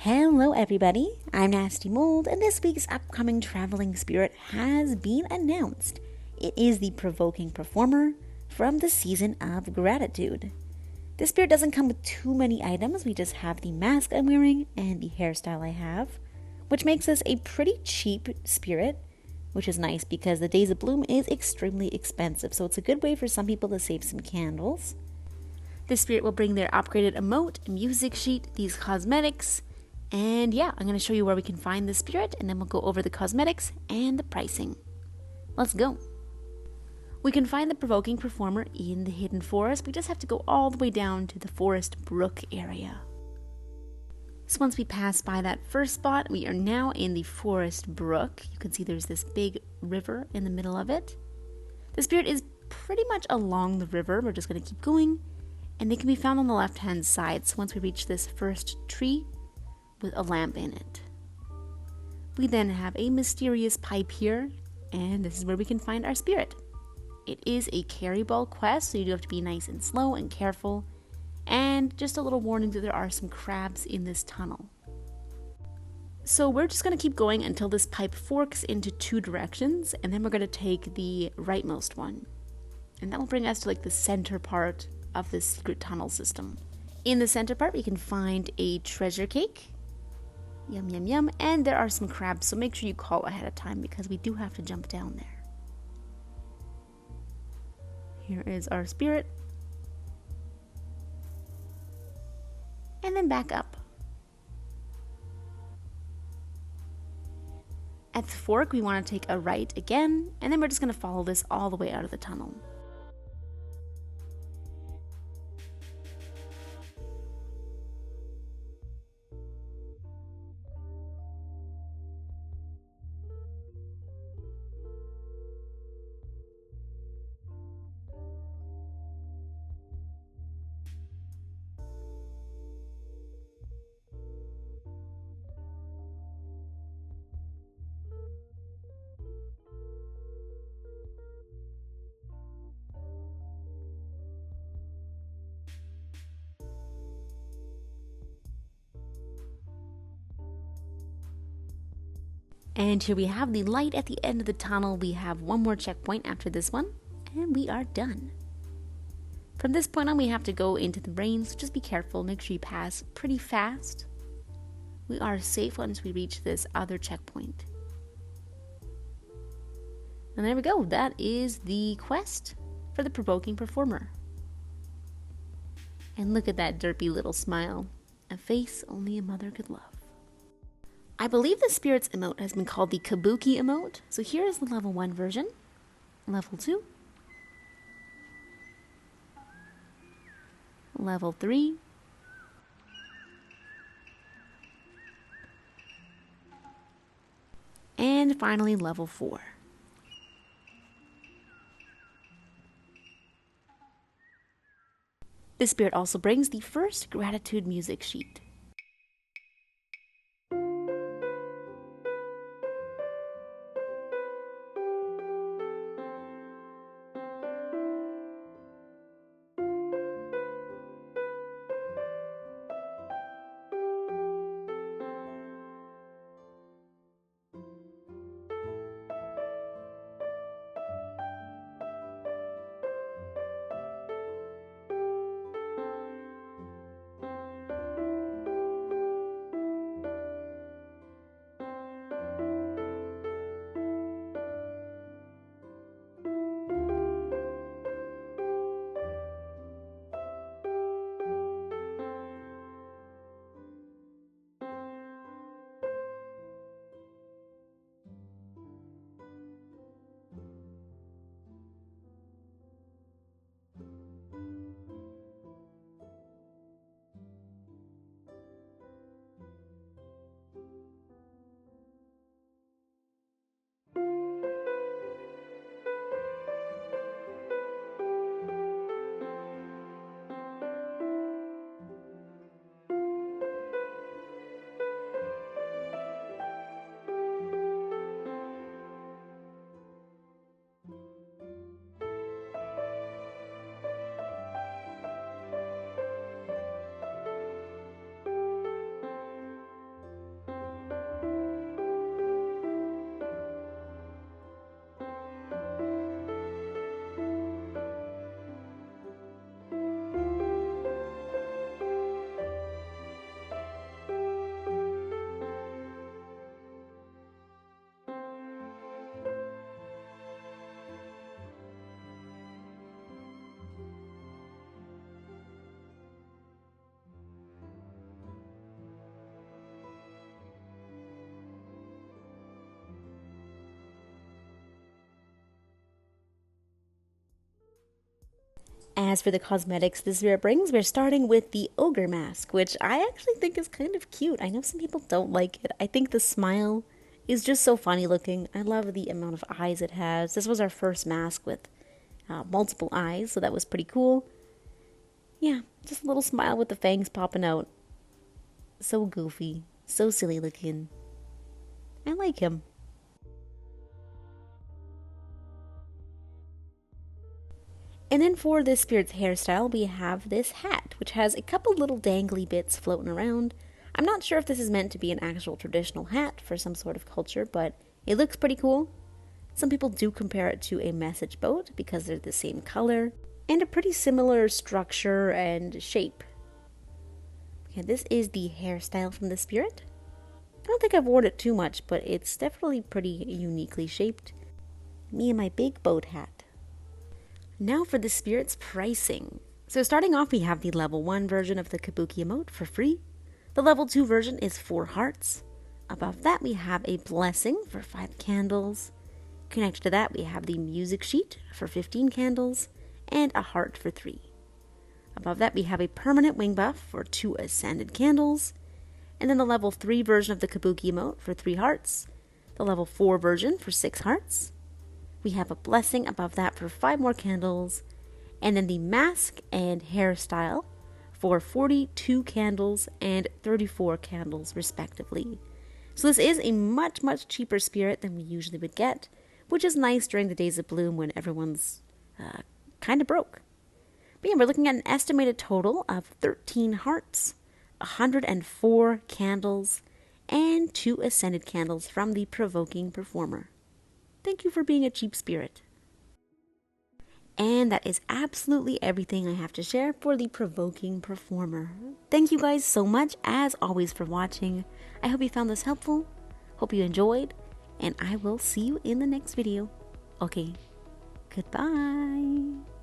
Hello everybody, I'm Nastymold, and this week's upcoming traveling spirit has been announced. It is the Provoking Performer from the Season of Gratitude. This spirit doesn't come with too many items, we just have the mask I'm wearing and the hairstyle I have, which makes this a pretty cheap spirit, which is nice because the Days of Bloom is extremely expensive, so it's a good way for some people to save some candles. This spirit will bring their upgraded emote, music sheet, these cosmetics, and yeah, I'm going to show you where we can find this spirit, and then we'll go over the cosmetics and the pricing. Let's go. We can find the Provoking Performer in the Hidden Forest. We just have to go all the way down to the Forest Brook area. So once we pass by that first spot, we are now in the Forest Brook. You can see there's this big river in the middle of it. The spirit is pretty much along the river. We're just going to keep going, and they can be found on the left-hand side. So once we reach this first tree with a lamp in it, we then have a mysterious pipe here, and this is where we can find our spirit. It is a carry ball quest, so you do have to be nice and slow and careful, and just a little warning that there are some crabs in this tunnel. So we're just going to keep going until this pipe forks into two directions, and then we're going to take the rightmost one, and that will bring us to like the center part of this secret tunnel system. In the center part we can find a treasure cake. Yum yum yum. And there are some crabs, so make sure you call ahead of time because we do have to jump down there. Here is our spirit. And then back up. At the fork we want to take a right again, and then we're just going to follow this all the way out of the tunnel. And here we have the light at the end of the tunnel. We have one more checkpoint after this one, and we are done. From this point on, we have to go into the rain, so just be careful. Make sure you pass pretty fast. We are safe once we reach this other checkpoint. And there we go. That is the quest for the Provoking Performer. And look at that derpy little smile. A face only a mother could love. I believe the spirit's emote has been called the Kabuki emote. So here is the level 1 version. Level 2. Level 3. And finally level 4. This spirit also brings the first gratitude music sheet. As for the cosmetics this spirit brings, we're starting with the Ogre mask, which I actually think is kind of cute. I know some people don't like it. I think the smile is just so funny looking. I love the amount of eyes it has. This was our first mask with multiple eyes, so that was pretty cool. Yeah, just a little smile with the fangs popping out. So goofy, so silly looking. I like him. And then for this spirit's hairstyle, we have this hat, which has a couple little dangly bits floating around. I'm not sure if this is meant to be an actual traditional hat for some sort of culture, but it looks pretty cool. Some people do compare it to a message boat because they're the same color and a pretty similar structure and shape. Okay, this is the hairstyle from the spirit. I don't think I've worn it too much, but it's definitely pretty uniquely shaped. Me and my big boat hat. Now for the spirit's pricing. So starting off, we have the level 1 version of the Kabuki emote for free. The level 2 version is 4 hearts. Above that, we have a blessing for 5 candles. Connected to that, we have the music sheet for 15 candles and a heart for 3. Above that, we have a permanent wing buff for 2 ascended candles. And then the level 3 version of the Kabuki emote for 3 hearts. The level 4 version for 6 hearts. We have a blessing above that for 5 more candles, and then the mask and hairstyle for 42 candles and 34 candles respectively. So this is a much, much cheaper spirit than we usually would get, which is nice during the days of bloom when everyone's kind of broke. But yeah, we're looking at an estimated total of 13 hearts, 104 candles, and 2 ascended candles from the Provoking Performer. Thank you for being a cheap spirit. And that is absolutely everything I have to share for the Provoking Performer. Thank you guys so much, as always, for watching. I hope you found this helpful, hope you enjoyed, and I will see you in the next video. Okay, goodbye.